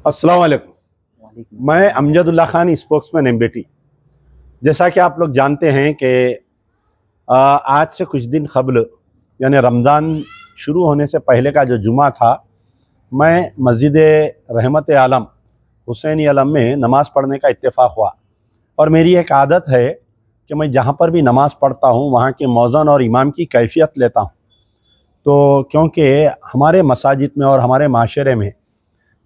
अस्सलाम वालेकुम। मैं अमजदुल्ला खान, स्पोक्समैन MBT। जैसा कि आप लोग जानते हैं कि आज से कुछ दिन कबल यानी रमज़ान शुरू होने से पहले का जो जुमा था, मैं मस्जिद रहमत आलम हुसैनी आलम में नमाज़ पढ़ने का इत्तेफाक हुआ। और मेरी एक आदत है कि मैं जहाँ पर भी नमाज़ पढ़ता हूँ वहाँ के मौज़न और इमाम की कैफियत लेता हूँ। तो क्योंकि हमारे मसाजिद में और हमारे माशरे में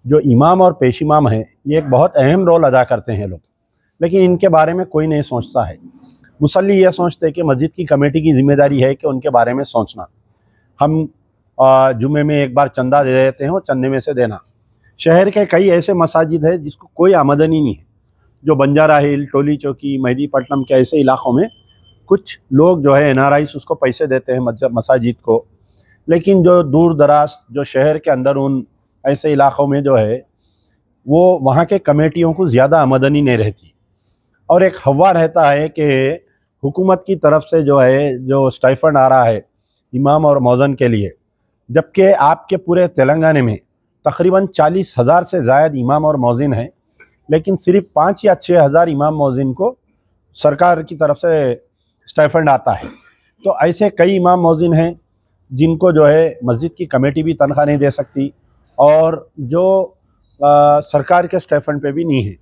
जो इमाम और पेश इमाम हैं, ये एक बहुत अहम रोल अदा करते हैं लोग, लेकिन इनके बारे में कोई नहीं सोचता है। मुसल्ली ये सोचते हैं कि मस्जिद की कमेटी की ज़िम्मेदारी है कि उनके बारे में सोचना। हम जुमे में एक बार चंदा दे देते हैं और चंदे में से देना। शहर के कई ऐसे मसाजिद है जिसको कोई आमदनी नहीं है, जो बंजारा हिल, टोली चौकी, मेहदीपट्टनम के ऐसे इलाक़ों में कुछ लोग जो है NRIs उसको पैसे देते हैं मसाजिद को, लेकिन जो दूर दराज जो शहर के अंदर उन ऐसे इलाक़ों में जो है वो वहाँ के कमेटियों को ज़्यादा आमदनी नहीं रहती। और एक हवा रहता है कि हुकूमत की तरफ से जो है जो स्टाइफंड आ रहा है इमाम और मौज़न के लिए, जबकि आपके पूरे तेलंगाना में तकरीबन 40,000 से ज़ायद इमाम और मौज़िन हैं, लेकिन सिर्फ 5 या 6,000 इमाम मौज़िन को सरकार की तरफ से स्टाइफंड आता है। तो ऐसे कई इमाम मौज़िन हैं जिनको जो है मस्जिद की कमेटी भी तनख्वाह नहीं दे सकती और जो सरकार के स्टाइफंड पे भी नहीं है।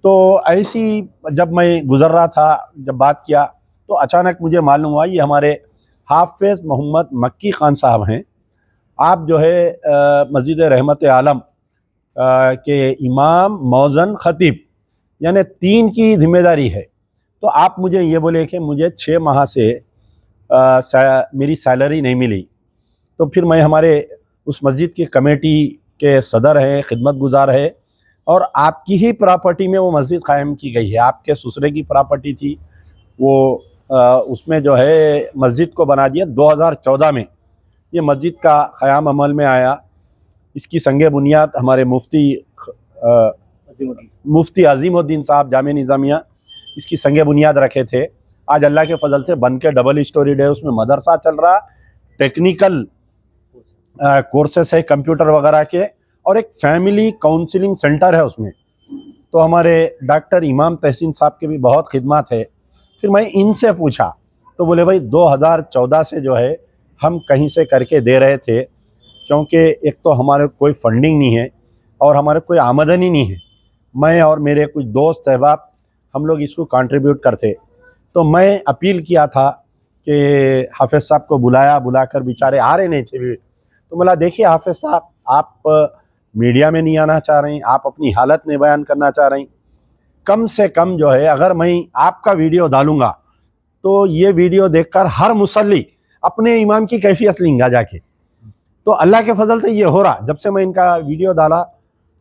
तो ऐसी जब मैं गुज़र रहा था, जब बात किया तो अचानक मुझे मालूम हुआ ये हमारे हाफ़िज़ मोहम्मद मक्की ख़ान साहब हैं। आप जो है मस्जिद रहमत आलम के इमाम, मौज़न, ख़तीब यानी 3 की ज़िम्मेदारी है। तो आप मुझे ये बोले कि मुझे 6 माह से मेरी सैलरी नहीं मिली। तो फिर मैं हमारे उस मस्जिद की कमेटी के सदर हैं, खिदमत गुजार है, और आपकी ही प्रॉपर्टी में वो मस्जिद कायम की गई है। आपके ससुरे की प्रॉपर्टी थी, वो उसमें जो है मस्जिद को बना दिया। 2014 में ये मस्जिद का क़याम अमल में आया। इसकी संगे बुनियाद हमारे मुफ्ती अज़ीमुद्दीन साहब जामे निज़ामिया इसकी संगे बुनियाद रखे थे। आज अल्लाह के फजल से बन के डबल स्टोरीड है, उसमें मदरसा चल रहा, टेक्निकल कोर्सेस है कंप्यूटर वगैरह के, और एक फैमिली काउंसलिंग सेंटर है उसमें। तो हमारे डॉक्टर इमाम तहसीन साहब के भी बहुत खिदमत है। फिर मैं इनसे पूछा तो बोले भाई 2014 से जो है हम कहीं से करके दे रहे थे, क्योंकि एक तो हमारे कोई फंडिंग नहीं है और हमारे कोई आमदनी नहीं है। मैं और मेरे कुछ दोस्त अहबाब हम लोग इसको कंट्रीब्यूट करते। तो मैं अपील किया था कि हाफिज़ साहब को बुलाकर बेचारे आ रहे नहीं थे। तो बोला देखिए हाफिज़ साहब, आप मीडिया में नहीं आना चाह रहे हैं, आप अपनी हालत नहीं बयान करना चाह रहे हैं, कम से कम जो है अगर मैं आपका वीडियो डालूँगा तो ये वीडियो देखकर हर मुसल्ली अपने इमाम की कैफियत लेंगा जाके। तो अल्लाह के फजल से ये हो रहा। जब से मैं इनका वीडियो डाला,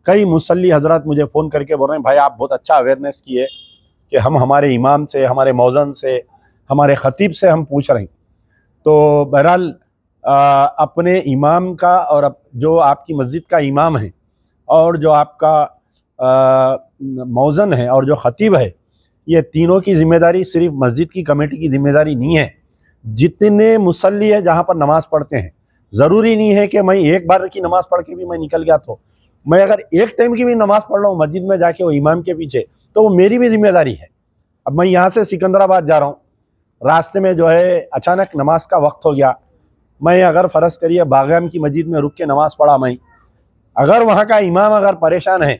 कई मुसल्ली हजरत मुझे फ़ोन करके बोल रहे हैं भाई आप बहुत अच्छा अवेयरनेस किए कि हम हमारे इमाम से, हमारे मौज़न से, हमारे ख़तीब से हम पूछ रहे हैं। तो बहरहाल अपने इमाम का और जो आपकी मस्जिद का इमाम है और जो आपका मौज़न है और जो ख़तीब है, ये तीनों की ज़िम्मेदारी सिर्फ मस्जिद की कमेटी की ज़िम्मेदारी नहीं है। जितने मुसल्ली है जहाँ पर नमाज़ पढ़ते हैं, ज़रूरी नहीं है कि मैं एक बार की नमाज़ पढ़ के भी मैं निकल गया, तो मैं अगर एक टाइम की भी नमाज़ पढ़ रहा हूँ मस्जिद में जाके वो इमाम के पीछे, तो वो मेरी भी ज़िम्मेदारी है। अब मैं यहाँ से सिकंदराबाद जा रहा हूँ, रास्ते में जो है अचानक नमाज का वक्त हो गया। मैं अगर फ़र्ज़ करिए बाग़ाम की मस्जिद में रुक के नमाज़ पढ़ा, मैं अगर वहाँ का इमाम अगर परेशान है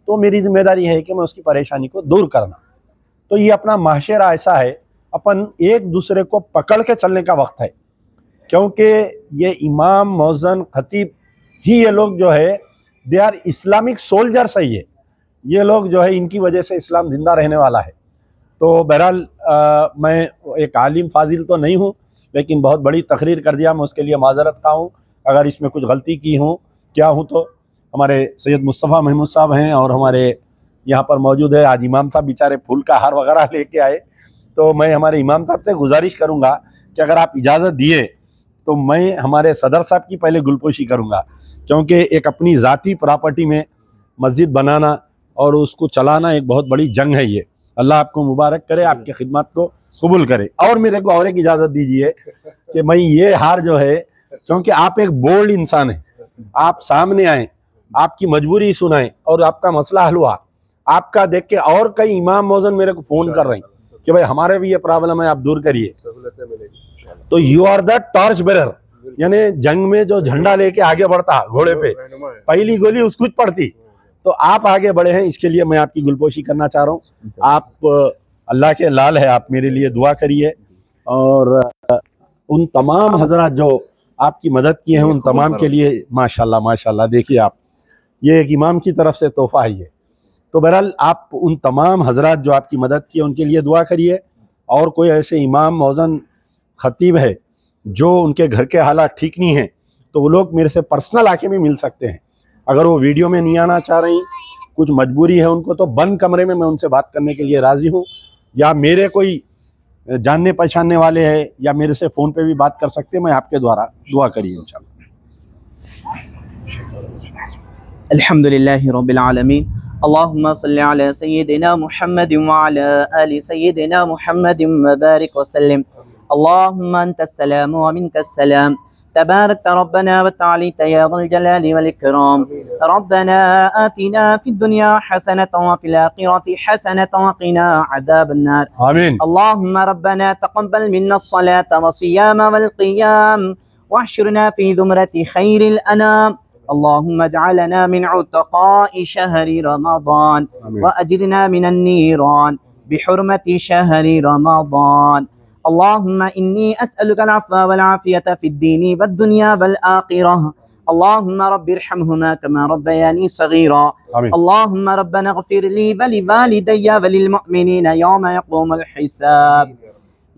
तो मेरी ज़िम्मेदारी है कि मैं उसकी परेशानी को दूर करना। तो ये अपना माशरा ऐसा है, अपन एक दूसरे को पकड़ के चलने का वक्त है, क्योंकि ये इमाम, मौज़न, ख़तीब ही ये लोग जो है दे आर इस्लामिक सोल्जर्स है। ये लोग जो है इनकी वजह से इस्लाम ज़िंदा रहने वाला है। तो बहरहाल मैं एक आलिम फाजिल तो नहीं हूँ, लेकिन बहुत बड़ी तकरीर कर दिया, मैं उसके लिए माज़रत का हूँ। अगर इसमें कुछ गलती की हूँ क्या हूँ तो हमारे सैयद मुस्तफ़ा महमूद साहब हैं और हमारे यहाँ पर मौजूद है। आज इमाम साहब बेचारे फूल का हार वगैरह लेके आए, तो मैं हमारे इमाम साहब से गुजारिश करूँगा कि अगर आप इजाज़त दिए तो मैं हमारे सदर साहब की पहले गुलपोशी करूँगा, क्योंकि एक अपनी ज़ाती प्रॉपर्टी में मस्जिद बनाना और उसको चलाना एक बहुत बड़ी जंग है। ये अल्लाह आपको मुबारक करे, आपकी खिदमत को कबूल करे। और मेरे को और एक इजाज़त दीजिए कि मैं ये हार जो है, क्योंकि आप एक बोल्ड इंसान हैं, आप सामने आए, آپ کی مجبوری سنائیں اور آپ کا مسئلہ حل ہوا. آپ کا دیکھ کے اور کئی امام موزن میرے کو فون کر رہے ہیں کہ بھائی ہمارے بھی یہ پرابلم ہے, آپ دور کریے. تو you are the torch bearer, یعنی جنگ میں جو جھنڈا لے کے آگے بڑھتا گھوڑے پہ, پہلی گولی اس کو پڑتی. تو آپ آگے بڑھے ہیں, اس کے لیے میں آپ کی گلپوشی کرنا چاہ رہا ہوں. آپ اللہ کے لال ہے, آپ میرے لیے دعا کریے. اور ان تمام حضرات جو آپ کی مدد کی ہیں ان تمام کے لیے ماشاءاللہ ماشاءاللہ. دیکھیے آپ, یہ ایک امام کی طرف سے تحفہ ہی ہے. تو بہرحال آپ ان تمام حضرات جو آپ کی مدد کی ان کے لیے دعا کریے. اور کوئی ایسے امام موزن خطیب ہے جو ان کے گھر کے حالات ٹھیک نہیں ہیں تو وہ لوگ میرے سے پرسنل آ کے بھی مل سکتے ہیں. اگر وہ ویڈیو میں نہیں آنا چاہ رہی, کچھ مجبوری ہے ان کو, تو بند کمرے میں ان سے بات کرنے کے لیے راضی ہوں. یا میرے کوئی جاننے پہچاننے والے ہیں یا میرے سے فون پہ بھی بات کر سکتے ہیں. میں آپ کے دوارا دعا کریے انشاءاللہ. الحمدللہ رب العالمین. اللہم صلی علی سیدنا محمد وعلی آل سیدنا محمد وبارک وسلم. اللہم انت السلام ومنک السلام. تبارك ربنا وتعاليت يا ذا الجلال والإكرام. ربنا آتنا في الدنيا حسنة وفي الآخرة حسنة وقنا عذاب النار. آمين. اللهم ربنا تقبل منا الصلاة والصيام والقيام واحشرنا في زمرة خير الأنام. اللهم اجعلنا من عتقاء شهر رمضان وأجرنا من النيران بحرمة شهر رمضان. اللهم إني أسألك العفو والعافية في الدين والدنيا والآخرة. اللهم رب ارحمهما كما ربياني صغيرا. اللهم ربنا اغفر لي ولوالدي وللمؤمنين يوم يقوم الحساب.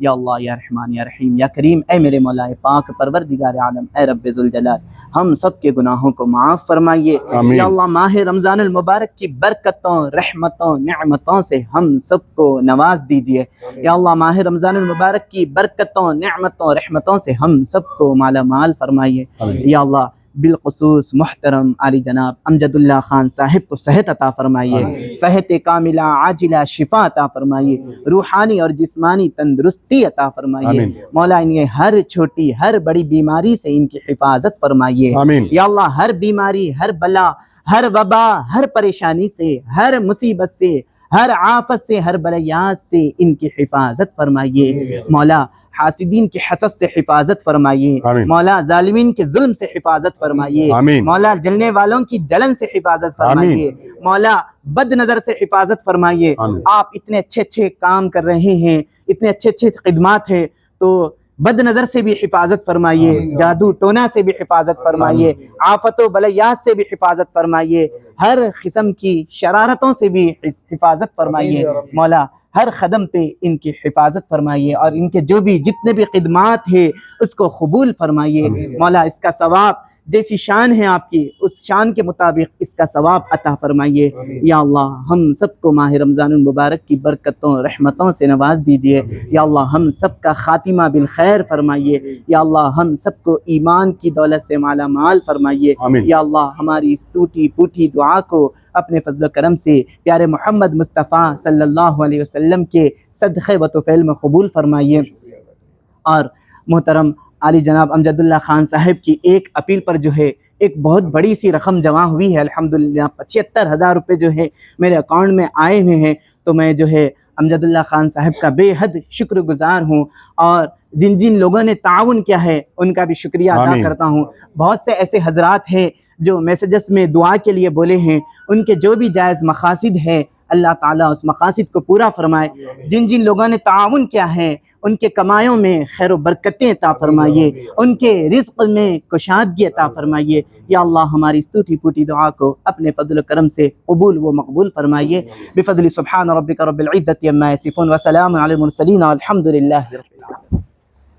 یا اللہ یا رحمان یا رحیم یا کریم, اے میرے مولا پاک پروردگار عالم, اے رب ذوالجلال ہم سب کے گناہوں کو معاف فرمائیے. یا اللہ ماہ رمضان المبارک کی برکتوں رحمتوں نعمتوں سے ہم سب کو نواز دیجیے. یا اللہ ماہ رمضان المبارک کی برکتوں نعمتوں رحمتوں سے ہم سب کو مالا مال فرمائیے. یا اللہ بالخصوص محترم علی جناب امجد اللہ خان صاحب کو صحت عطا فرمائیے, صحت کاملہ عاجلہ شفا عطا فرمائیے, روحانی اور جسمانی تندرستی عطا فرمائیے. مولا انہیں ہر چھوٹی ہر بڑی بیماری سے ان کی حفاظت فرمائیے. یا اللہ ہر بیماری, ہر بلا, ہر وبا, ہر پریشانی سے, ہر مصیبت سے, ہر آفت سے, ہر بلیات سے ان کی حفاظت فرمائیے. مولا حاسدین کی حسد سے حفاظت فرمائیے. مولا ظالمین کے ظلم سے حفاظت فرمائیے. مولا جلنے والوں کی جلن سے حفاظت فرمائیے. مولا بد نظر سے حفاظت فرمائیے. آپ اتنے اچھے اچھے کام کر رہے ہیں, اتنے اچھے اچھے خدمات ہیں, تو بد نظر سے بھی حفاظت فرمائیے, جادو ٹونا سے بھی حفاظت فرمائیے, آفت و بلیات سے بھی حفاظت فرمائیے, ہر قسم کی شرارتوں سے بھی حفاظت فرمائیے. مولا ہر قدم پہ ان کی حفاظت فرمائیے اور ان کے جو بھی جتنے بھی خدمات ہیں اس کو قبول فرمائیے. مولا اس کا ثواب جیسی شان ہے آپ کی اس شان کے مطابق اس کا ثواب عطا فرمائیے. یا اللہ ہم سب کو ماہ رمضان المبارک کی برکتوں رحمتوں سے نواز دیجیے. یا اللہ ہم سب کا خاتمہ بالخیر فرمائیے. یا اللہ ہم سب کو ایمان کی دولت سے مالا مال فرمائیے. یا اللہ ہماری اس ٹوٹی پھوٹی دعا کو اپنے فضل و کرم سے پیارے محمد مصطفیٰ صلی اللہ علیہ وسلم کے صدقے و طفیل میں قبول فرمائیے. اور محترم علی جناب امجد اللہ خان صاحب کی ایک اپیل پر جو ہے ایک بہت بڑی سی رقم جمع ہوئی ہے. الحمدللہ 75,000 روپے جو ہے میرے اکاؤنٹ میں آئے ہوئے ہیں. تو میں جو ہے امجد اللہ خان صاحب کا بے حد شکر گزار ہوں, اور جن جن لوگوں نے تعاون کیا ہے ان کا بھی شکریہ ادا کرتا ہوں. بہت سے ایسے حضرات ہیں جو میسیجز میں دعا کے لیے بولے ہیں, ان کے جو بھی جائز مقاصد ہے اللہ تعالیٰ اس مقاصد کو پورا فرمائے. جن جن لوگوں نے تعاون کیا ہے ان کے کمائیوں میں خیر و برکتیں عطا فرمائیے, ان کے رزق میں کشادگی عطا فرمائیے. یا اللہ ہماری اس ٹوٹی پھوٹی دعا کو اپنے فضل و کرم سے قبول و مقبول فرمائیے. بفضل سبحان ربک رب العزت عما یصفون وسلام علی المرسلین والحمد للہ رب العالمین.